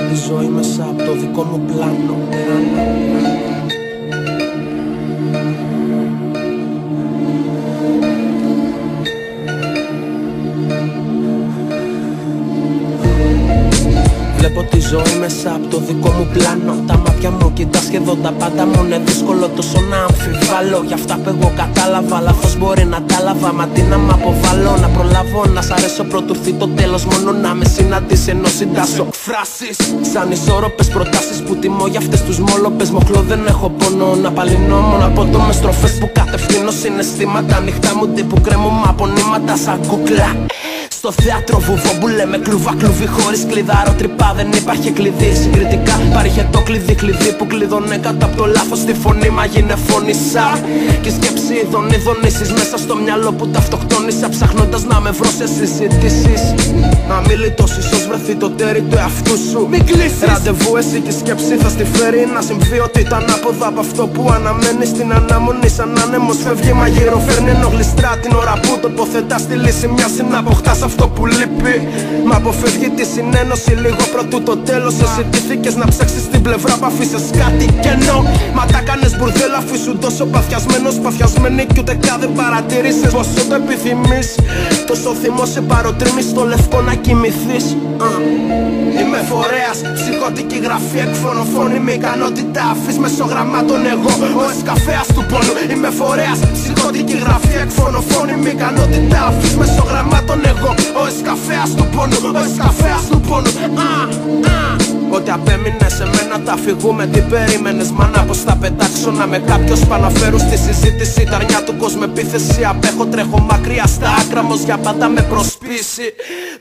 τη ζωή μέσα από το δικό μου πλάνο. Βλέπω τη ζωή μέσα από το δικό μου πλάνο. Τα μάτια μου κοιτά σχεδόν τα πάντα μου. Είναι δύσκολο τόσο να αμφιβάλλω. Για αυτά που εγώ κατάλαβα, λάθος μπορεί να τα λάβα. Μα τι να μ' αποβάλω, να προλάβω να σ' αρέσω πρωτού έρθει το τέλος. Μόνο να με συναντήσει ενώ συντάσσω φράσεις σαν ισόρροπες προτάσεις που τιμώ για αυτές τους μόλοπες. Μοχλώ δεν έχω πόνο να παλινώ μόνο από το με στροφές που κατευθύνω συναισθήματα. Νυχτά μου τύπου κρέμω από νήματα σαν κούκλα. Στο θέατρο βουβό που λέμε κλουβά κλουβί χωρίς κλειδάρο τρυπά, δεν υπάρχει κλειδί. Συγκριτικά παρήχε το κλειδί που κλειδώνε κάτω από το λάθος τη φωνή. Μα γίνε φωνήσα και σκέψη δονήσεις μέσα στο μυαλό που ταυτοκτόνησα, ψάχνοντας να με βρω σε συζητήσεις. Αμιλητός ίσως βρεθεί το τέρι του εαυτού σου. Μην κλείσεις ραντεβού εσύ και η σκέψη θα στη φέρει να συμβεί ότι ήταν άποδα από αυτό που αναμένει. Στην αναμονή σαν άνεμος φεύγει μα γύρω φέρνει ενώ γλιστρά την ώρα που τοποθετά στη λύση μοιάζει να αποκτάς αυτό που λείπει. Μα αποφεύγει τη συνένωση λίγο πρωτού το τέλος. Εσύ τύχηκες να ψάξεις την πλευρά που αφήσες κάτι κενό. Μα τα κάνες μπουρδέλα αφού ήσουν τόσο παθιασμένος, παθιασμένη κι ούτε καν δεν παρατήρησες πόσο το επιθυμείς. Τόσο θυμό σε παροτρύνει στο λευκό να κοιμηθείς. Είμαι φορέας, ψυχωτική γραφή, εκφωνοφώνη με ικανότητα αφής μεσογραμμάτων εγώ, ο εσκαφέας του πόνου. Είμαι φορέας, ψυχωτική γραφή, εκφωνοφώνη με ικανότητα αφής μεσογραμμάτων εγώ, ο εσκαφέας του πόνου, ο εσκαφέας του πόνου. Ό,τι απέμεινε σε μένα τα φυγούμε. Τι περίμενες μάνα πως θα πετάξω να με κάποιος παναφέρουν στη συζήτηση. Τα αρνιά του κόσμου επίθεση απέχω, τρέχω μακριά στα άκρα μος για πάντα με προσπίσει.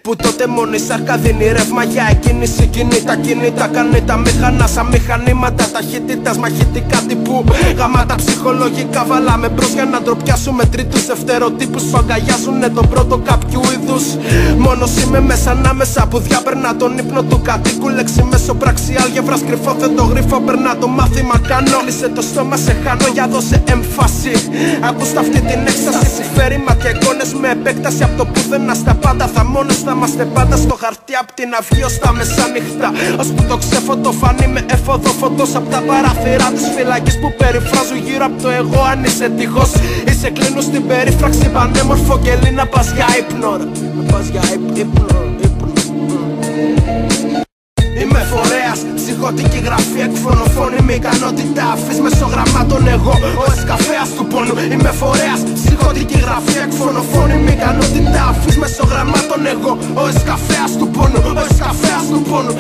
Που τότε μόνη η σάρκα δίνει ρεύμα για εκκίνηση. Κινήτα κινήτα κάνει τα μηχανά σαν μηχανήματα ταχύτητας μαχητικά τύπου γαμάτα ψυχολογικά. Βάλαμε μπρος για να ντροπιάσουμε τρίτους δευτεροτύπους που αγκαλιάζουνε τον πρώτο κάποιου είδους. Μόνος είμαι μέσα ανάμεσα που διάπαιρνα τον ύπνο του κατοίκου. Λέξη μέσω πράξη άλγευρας κρυφό δεν το γρήφω, περνά το μάθημα κάνω. Κλείσε το στόμα σε χάνω για δώσε έμφαση. Ακούστε αυτή την έκσταση που φέρει μάτια εικόνες με επέκταση. Από το πουθενά στα πάντα θα μόνος θα είμαστε πάντα στο χαρτί. Απ' την αυγή ως τα μεσάνυχτα, ως που το ξέφωτο φανεί με έφοδο φωτός. Απ' τα παράθυρα της φυλακής που περιφράζουν γύρω απ' το εγώ. Αν είσαι τυχός ή σε κλείνουν στην περίφραξη πανέμορφο κελί να πας για ύπνο. Να πας για ύπνο. Είμαι φορέας, ψυχωτική γραφή, εκφωνοφώνη με ικανότητα αφής μεσογραμμάτων εγώ, ο εσκαφέας του πόνου. Είμαι φορέας, ψυχωτική γραφή, εκφωνοφώνη με ικανότητα αφής μεσογραμμάτων εγώ, ο εσκαφέας του πόνου, ο εσκαφέας του πόνου.